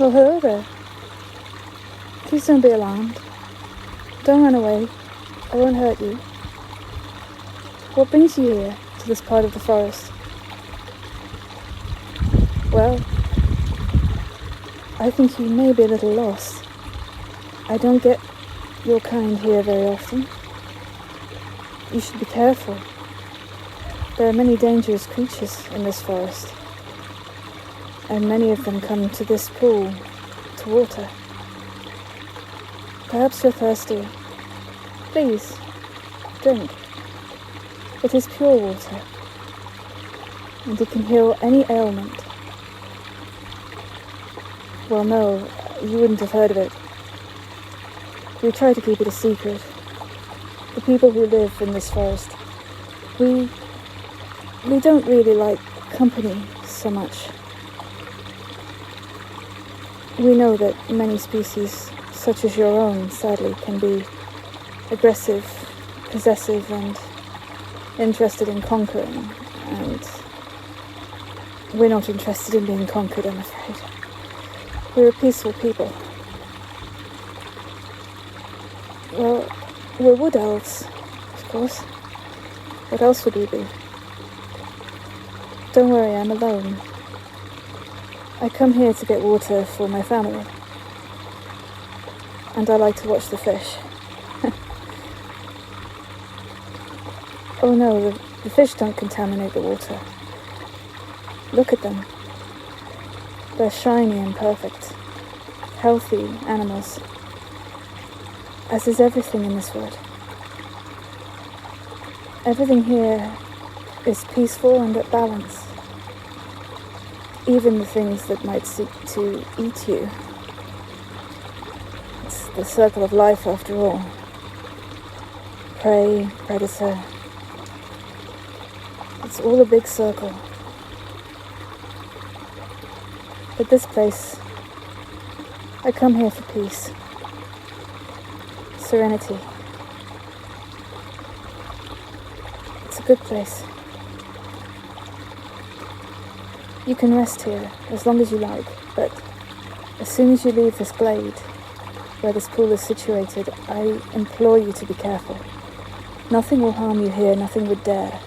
Well, hello there. Please don't be alarmed. Don't run away. I won't hurt you. What brings you here, to this part of the forest? Well, I think you may be a little lost. I don't get your kind here very often. You should be careful. There are many dangerous creatures in this forest, and many of them come to this pool to water. Perhaps you're thirsty. Please, drink. It is pure water, and it can heal any ailment. Well, no, you wouldn't have heard of it. We try to keep it a secret. The people who live in this forest, we don't really like company so much. We know that many species, such as your own, sadly, can be aggressive, possessive, and interested in conquering, and we're not interested in being conquered, I'm afraid. We're a peaceful people. Well, we're wood elves, of course. What else would we be? Don't worry, I'm alone. I come here to get water for my family. And I like to watch the fish. Oh no, the fish don't contaminate the water. Look at them. They're shiny and perfect. Healthy animals. As is everything in this wood. Everything here is peaceful and at balance. Even the things that might seek to eat you. It's the circle of life after all. Prey, predator. It's all a big circle. But this place, I come here for peace. Serenity. It's a good place. You can rest here as long as you like, but as soon as you leave this glade, where this pool is situated, I implore you to be careful. Nothing will harm you here, nothing would dare.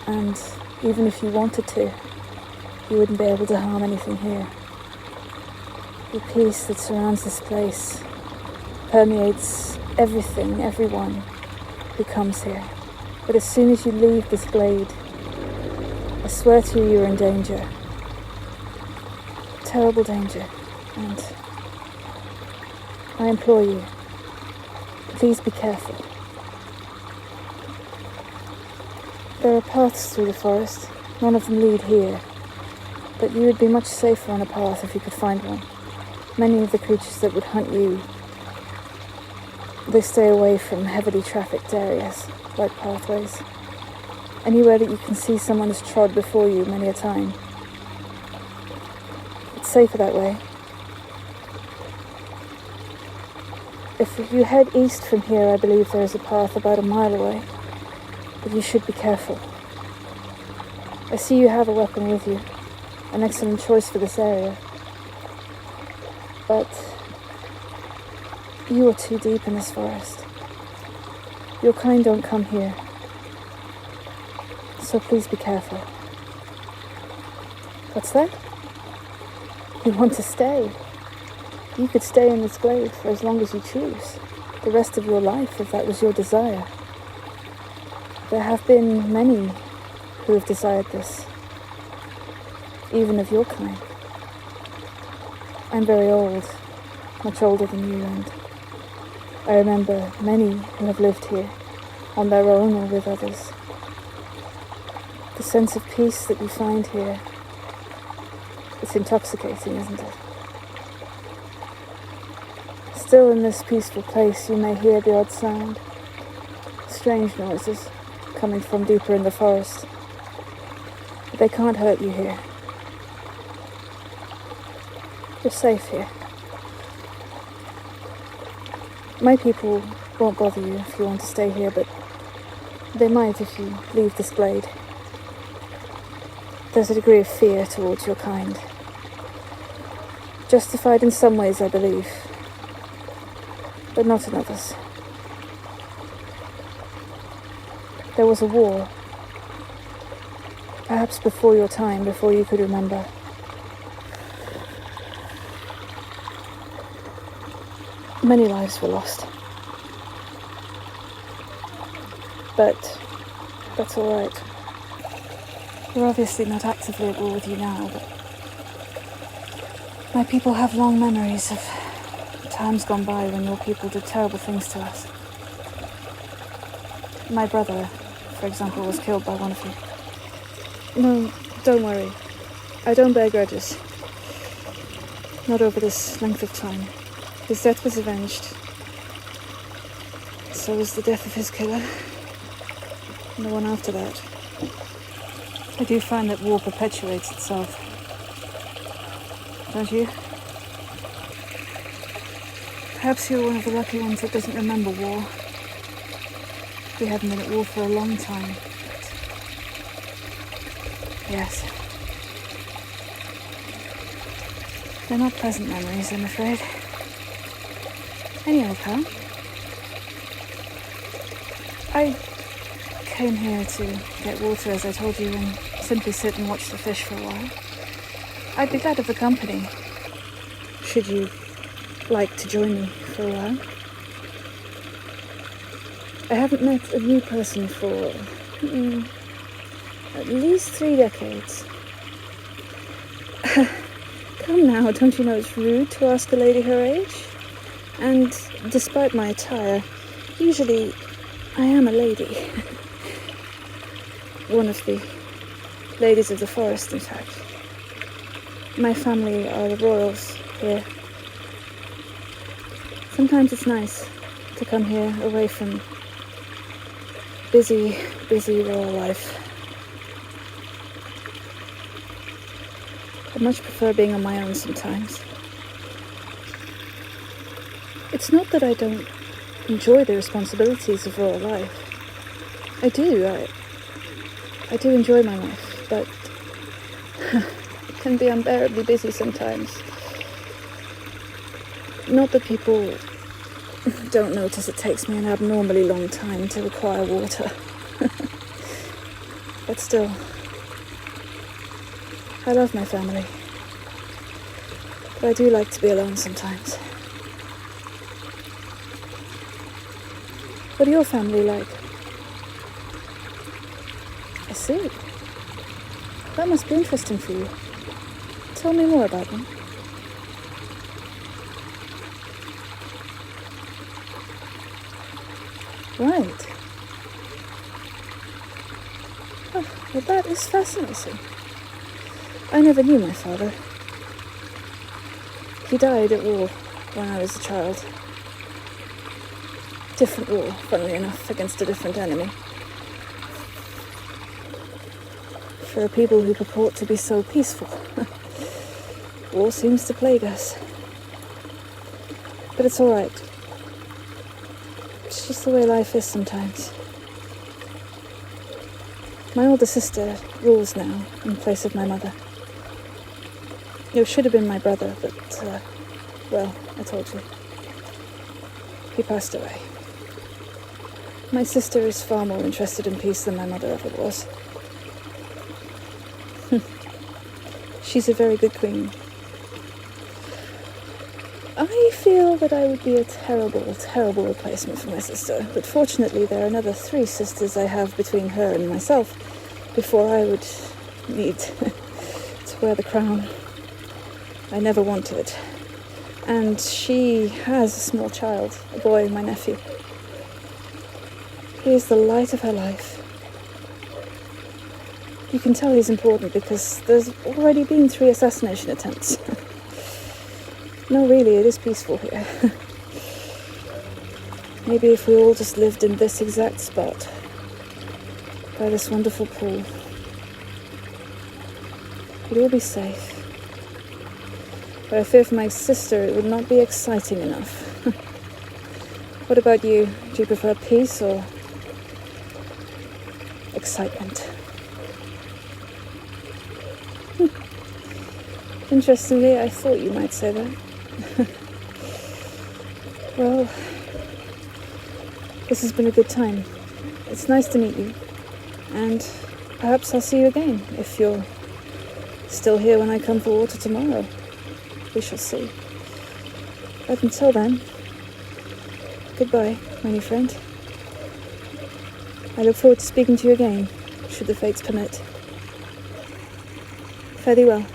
And even if you wanted to, you wouldn't be able to harm anything here. The peace that surrounds this place permeates everything, everyone who comes here. But as soon as you leave this glade, I swear to you, you're in danger. Terrible danger. And I implore you, please be careful. There are paths through the forest. None of them lead here. But you would be much safer on a path if you could find one. Many of the creatures that would hunt you, they stay away from heavily trafficked areas, like pathways. Anywhere that you can see someone has trod before you many a time. It's safer that way. If you head east from here, I believe there is a path about a mile away. But you should be careful. I see you have a weapon with you. An excellent choice for this area. But you are too deep in this forest. Your kind don't come here. So please be careful. What's that? You want to stay? You could stay in this glade for as long as you choose. The rest of your life, if that was your desire. There have been many who have desired this. Even of your kind. I'm very old, much older than you, and I remember many who have lived here, on their own or with others. The sense of peace that you find here, it's intoxicating, isn't it? Still in this peaceful place you may hear the odd sound, strange noises coming from deeper in the forest. But they can't hurt you here. You're safe here. My people won't bother you if you want to stay here, but they might if you leave this glade. There's a degree of fear towards your kind. Justified in some ways, I believe, but not in others. There was a war, perhaps before your time, before you could remember. Many lives were lost. But that's all right. We're obviously not actively at war with you now, but my people have long memories of times gone by when your people did terrible things to us. My brother, for example, was killed by one of you. No, don't worry. I don't bear grudges. Not over this length of time. His death was avenged. So was the death of his killer. And the one after that. I do find that war perpetuates itself. Don't you? Perhaps you're one of the lucky ones that doesn't remember war. We haven't been at war for a long time. But yes. They're not pleasant memories, I'm afraid. Anyhow, I came here to get water, as I told you, and simply sit and watch the fish for a while. I'd be glad of the company, should you like to join me for a while. I haven't met a new person for at least 3 decades. Come now, don't you know it's rude to ask a lady her age? And despite my attire, usually I am a lady. One of the ladies of the forest, in fact. My family are the royals here. Sometimes it's nice to come here away from busy royal life. I much prefer being on my own sometimes. It's not that I don't enjoy the responsibilities of royal life. I do. I do enjoy my life, but it can be unbearably busy sometimes. Not that people don't notice it takes me an abnormally long time to require water. But still, I love my family. But I do like to be alone sometimes. What are your family like? I see. That must be interesting for you. Tell me more about them. Right. Oh, well, that is fascinating. I never knew my father. He died at war when I was a child. Different war, funnily enough, against a different enemy. For a people who purport to be so peaceful, war seems to plague us. But it's all right. It's just the way life is sometimes. My older sister rules now in place of my mother. It should have been my brother, but, well, I told you. He passed away. My sister is far more interested in peace than my mother ever was. She's a very good queen. I feel that I would be a terrible replacement for my sister, but fortunately there are another 3 sisters I have between her and myself before I would need to wear the crown. I never wanted. And she has a small child, a boy, my nephew. He is the light of her life. You can tell he's important because there's already been 3 assassination attempts. No, really, it is peaceful here. Maybe if we all just lived in this exact spot, by this wonderful pool, we'd all be safe. But I fear for my sister it would not be exciting enough. What about you? Do you prefer peace or excitement? Interestingly, I thought you might say that. Well, this has been a good time. It's nice to meet you. And perhaps I'll see you again, if you're still here when I come for water tomorrow. We shall see. But until then, goodbye, my new friend. I look forward to speaking to you again, should the fates permit. Fare thee well.